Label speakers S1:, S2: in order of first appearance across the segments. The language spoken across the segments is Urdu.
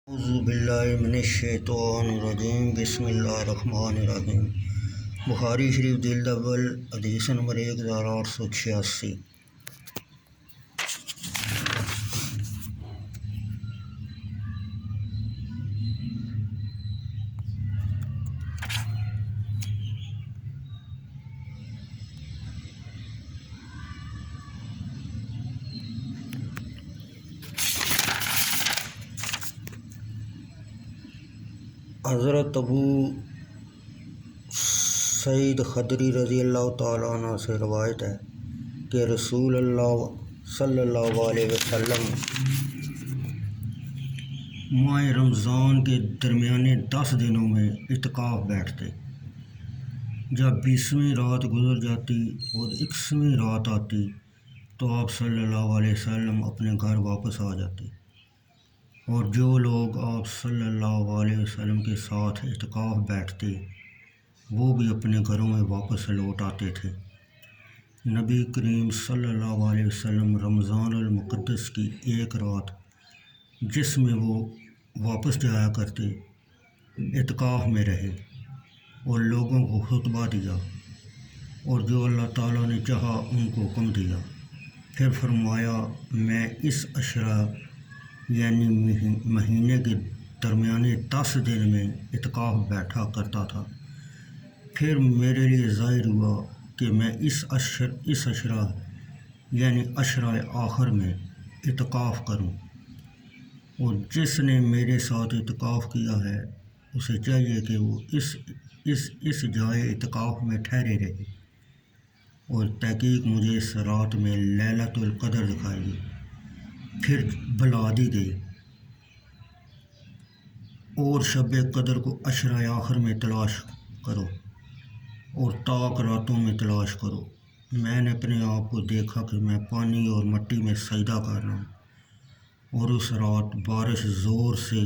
S1: اعوذ باللہ من الشیطان الرجیم بسم اللہ الرحمن الرحیم۔ بخاری شریف جلد اول حدیث نمبر 1886۔ حضرت ابو سعید خدری رضی اللہ تعالیٰ عنہ سے روایت ہے کہ رسول اللہ صلی اللہ علیہ وسلم ماہ رمضان کے درمیانے 10 دنوں میں اعتکاف بیٹھتے۔ جب 20ویں رات گزر جاتی اور 21ویں رات آتی تو آپ صلی اللہ علیہ وسلم اپنے گھر واپس آ جاتے، اور جو لوگ آپ صلی اللہ علیہ وسلم کے ساتھ اعتکاف بیٹھتے وہ بھی اپنے گھروں میں واپس لوٹ آتے تھے۔ نبی کریم صلی اللہ علیہ وسلم رمضان المقدس کی ایک رات جس میں وہ واپس جایا کرتے اعتکاف میں رہے اور لوگوں کو خطبہ دیا، اور جو اللہ تعالیٰ نے چاہا ان کو حکم دیا۔ پھر فرمایا، میں اس عشرہ یعنی مہینے کے درمیانے 10 دن میں اعتکاف بیٹھا کرتا تھا۔ پھر میرے لیے ظاہر ہوا کہ میں اس عشرہ یعنی عشرہ آخر میں اعتکاف کروں، اور جس نے میرے ساتھ اعتکاف کیا ہے اسے چاہیے کہ وہ اس جائے اعتکاف میں ٹھہرے رہے، اور تحقیق مجھے اس رات میں لیلۃ القدر دکھائی گئی۔ پھر بلا دی گئی، اور شب قدر کو عشرہ آخر میں تلاش کرو اور طاق راتوں میں تلاش کرو۔ میں نے اپنے آپ کو دیکھا کہ میں پانی اور مٹی میں سجدہ کر رہا ہوں، اور اس رات بارش زور سے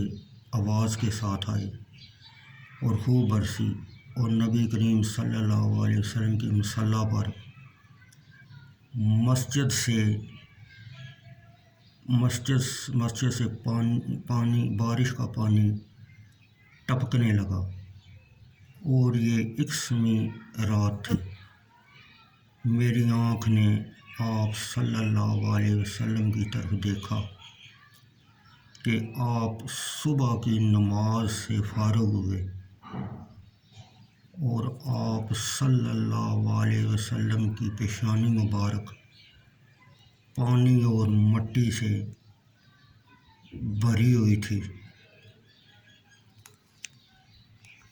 S1: آواز کے ساتھ آئی اور خوب برسی، اور نبی کریم صلی اللہ علیہ وسلم کی مصلی پر مسجد سے بارش کا پانی ٹپکنے لگا، اور یہ 21ویں رات تھی۔ میری آنکھ نے آپ صلی اللہ علیہ وسلم کی طرف دیکھا کہ آپ صبح کی نماز سے فارغ ہوئے، اور آپ صلی اللہ علیہ وسلم کی پیشانی مبارک پانی اور مٹی سے بھری ہوئی تھی۔